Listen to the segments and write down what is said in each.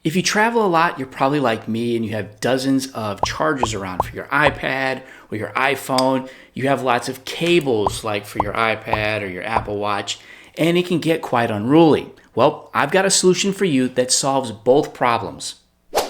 If you travel a lot, you're probably like me and you have dozens of chargers around for your iPad or your iPhone. You have lots of cables like for your iPad or your Apple Watch, and it can get quite unruly. Well, I've got a solution for you that solves both problems.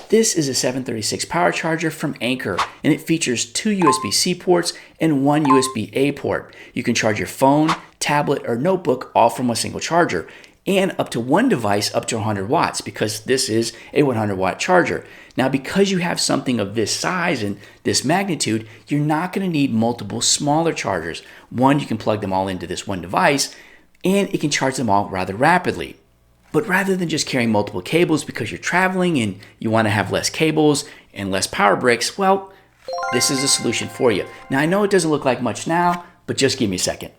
This is a 736 power charger from Anker, and it features 2 USB-C ports and 1 USB-A port. You can charge your phone, tablet, or notebook all from a single charger, and up to one device up to 100 watts because this is a 100 watt charger. Now, because you have something of this size and this magnitude, you're not going to need multiple smaller chargers. One, you can plug them all into this one device, and it can charge them all rather rapidly. But rather than just carrying multiple cables because you're traveling and you want to have less cables and less power bricks, well, this is a solution for you. Now, I know it doesn't look like much now, but just give me a second.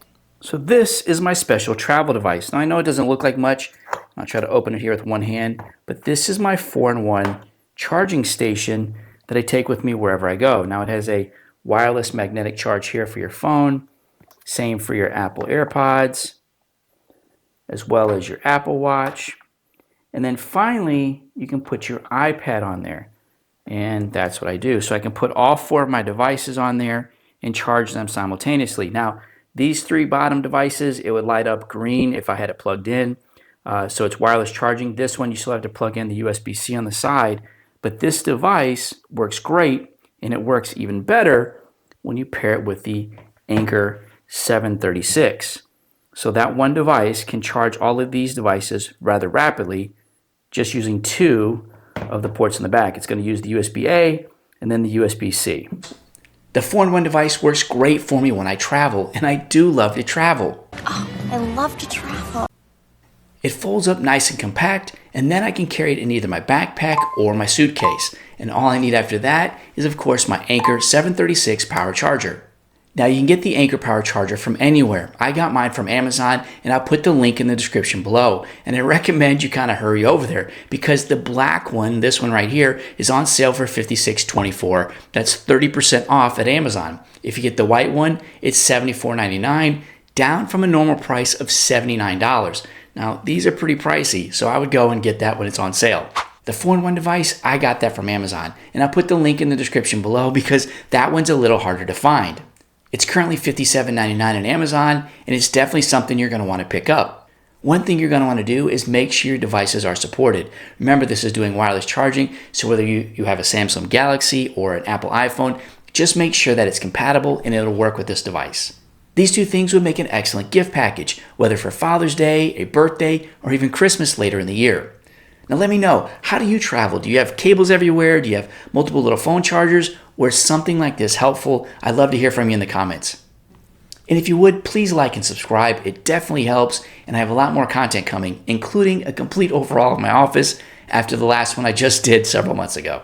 So this is my special travel device. Now, I know it doesn't look like much. I'll try to open it here with one hand, but this is my 4-in-1 charging station that I take with me wherever I go. Now, it has a wireless magnetic charge here for your phone, same for your Apple AirPods, as well as your Apple Watch. And then finally, you can put your iPad on there. And that's what I do. So I can put all 4 of my devices on there and charge them simultaneously. Now, these 3 bottom devices, it would light up green if I had it plugged in. So it's wireless charging. This one, you still have to plug in the USB-C on the side. But this device works great, and it works even better when you pair it with the Anker 736. So that one device can charge all of these devices rather rapidly just using 2 of the ports in the back. It's going to use the USB-A and then the USB-C. The 4-in-1 device works great for me when I travel, and I do love to travel. Oh, I love to travel. It folds up nice and compact, and then I can carry it in either my backpack or my suitcase. And all I need after that is, of course, my Anker 736 power charger. Now, you can get the Anker power charger from anywhere. I got mine from Amazon, and I'll put the link in the description below. And I recommend you kind of hurry over there because the black one, this one right here, is on sale for $56.24. That's 30% off at Amazon. If you get the white one, it's $74.99, down from a normal price of $79. Now, these are pretty pricey, so I would go and get that when it's on sale. The 4-in-1 device, I got that from Amazon, and I'll put the link in the description below because that one's a little harder to find. It's currently $57.99 on Amazon, and it's definitely something you're going to want to pick up. One thing you're going to want to do is make sure your devices are supported. Remember, this is doing wireless charging, so whether you have a Samsung Galaxy or an Apple iPhone, just make sure that it's compatible and it'll work with this device. These 2 things would make an excellent gift package, whether for Father's Day, a birthday, or even Christmas later in the year. Now let me know, how do you travel? Do you have cables everywhere? Do you have multiple little phone chargers? Or is something like this helpful? I'd love to hear from you in the comments. And if you would, please like and subscribe. It definitely helps, and I have a lot more content coming, including a complete overhaul of my office after the last one I just did several months ago.